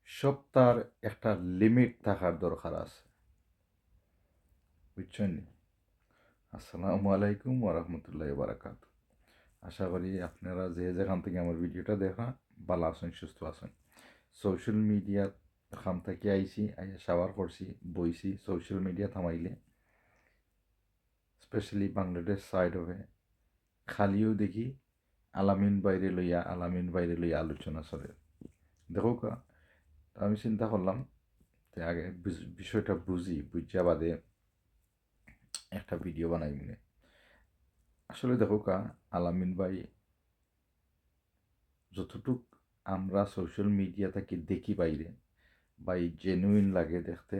সব তার একটা লিমিট থাকার দরকার আছে, বুঝছেন? আসসালামু আলাইকুম ওরহমতুল্লাহ বারাকাত। আশা করি আপনারা যে যেখান থেকে আমার ভিডিওটা দেখা ভালো আছেন, সুস্থ আছেন। সোশ্যাল মিডিয়া খান থেকে আইছি, আইয়া শাওয়ার করছি, বইছি। সোশ্যাল মিডিয়া থামাইলে স্পেশালি বাংলাদেশ সাইড হবে খালিও দেখি আলামিন বাইরে লইয়া আলোচনা চলে। দেখো কা, তা আমি চিন্তা করলাম যে আগে বিষয়টা বুঝা বাদে একটা ভিডিও বানাই মনে। আসলে দেখো কা, আলামিন ভাই যতটুক আমরা সোশ্যাল মিডিয়া থেকে দেখি বাইরে, ভাই জেনুইন লাগে দেখতে।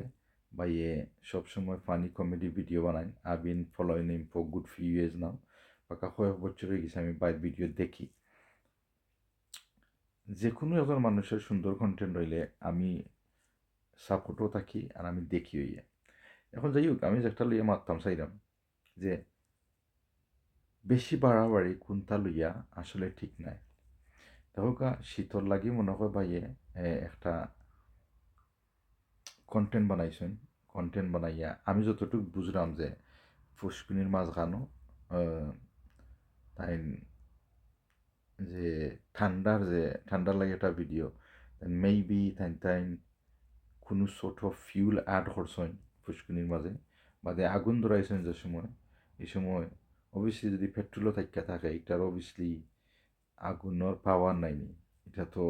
ভাই এ সবসময় ফানি কমেডি ভিডিও বানায়। I been following him for good few years now. পাকা কয়েক বছর হয়ে গেছে আমি বাইর ভিডিও দেখি। যে কোনো একজন মানুষের সুন্দর কন্টেন্ট রইলে আমি সাপোর্টও থাকি আর আমি দেখি হইয়া। এখন যাই হোক, আমি একটা লইয়া মারতাম চাইলাম যে বেশি বাড়াবাড়ি কোনটা লইয়া আসলে ঠিক নাই। দেখো শীতল লাগি মনে হয় ভাইয়ে একটা কন্টেন্ট বানাইয়া আমি যতটুকু বুঝলাম যে ফুসকুনির মাঝখানো তাই যে ঠান্ডার লাগে একটা ভিডিও, মেবি তাই কোনো সর্ট অফ ফিউল অ্যাড করছেন ফুসকুনির মাঝে, বাদে আগুন ধরাইছেন যে সময়। এই সময় অবভিয়াসলি যদি পেট্রোলও থাকিয়া থাকে, এটার অবভিয়াসলি আগুনের পাওয়ার নাইনি, এটা তো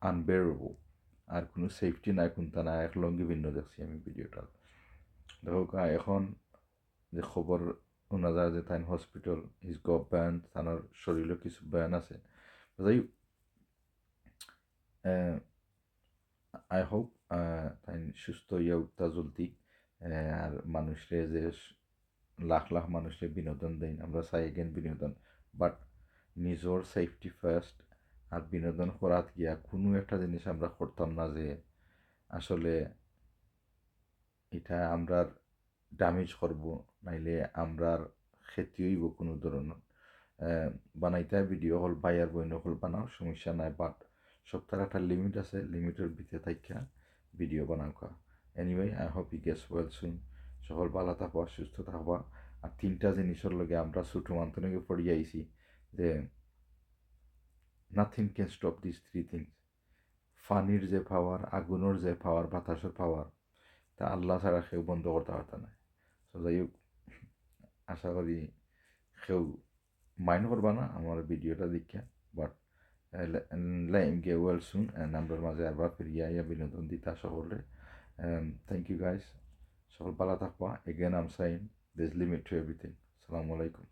আনবেয়ারেবল। আর কোনো সেফটি নাই, কোনটা নাই, এক লঙ্গি ভিন্ন দেখছি আমি ভিডিওটা। দেখো এখন যে খবর শোনা যায় যে তাই হসপিটাল ইজ গভ ব্যান, তার শরীরে কিছু ব্যান আছে। যাই আই হোপ তাই সুস্থ ইয়া উঠতা জলদি। আর মানুষরে যে লাখ লাখ মানুষরে বিনোদন দেন, আমরা চাই এগেন বিনোদন, বাট নিজের সেফটি ফার্স্ট। আর বিনোদন করাত গিয়া কোনো একটা জিনিস আমরা করতাম না যে আসলে এটা আমরার ড্যামেজ করব, নাইলে আমরার ক্ষতি হইব কোনো ধরনের। বানাইতে ভিডিও হল বাইয়ার বইন হল বানাও, সমস্যা নাই, বাট সপ্তাহের একটা লিমিট আছে, লিমিটের ভিতরে থাকিয়া ভিডিও বানাও কা। Anyway, I hope he gets well soon. সকল ভালো থাকবা, সুস্থ থাকবা। আর তিনটা জিনিসের লগে আমরা ছোটো মান্তনকে পড়ি আইছি যে nothing can stop this three things. ফানির যে পাওয়ার, আগুনের যে পাওয়ার, বাতাসের পাওয়ার, তা আল্লাহ ছাড়া কেউ বন্ধ করতে পারত না। তো যাই হোক, আশা করি কেউ মাইন্ড করবা না আমার ভিডিওটা দেখিয়া, but gay well soon and আমরার মাঝে আবার ফিরিয়া ইয়া বিনোদন দিতা সকলে। থ্যাংক ইউ গাইস, সকল ভালো থাকবা। Again am sign this limit to everything. আসসালামু আলাইকুম।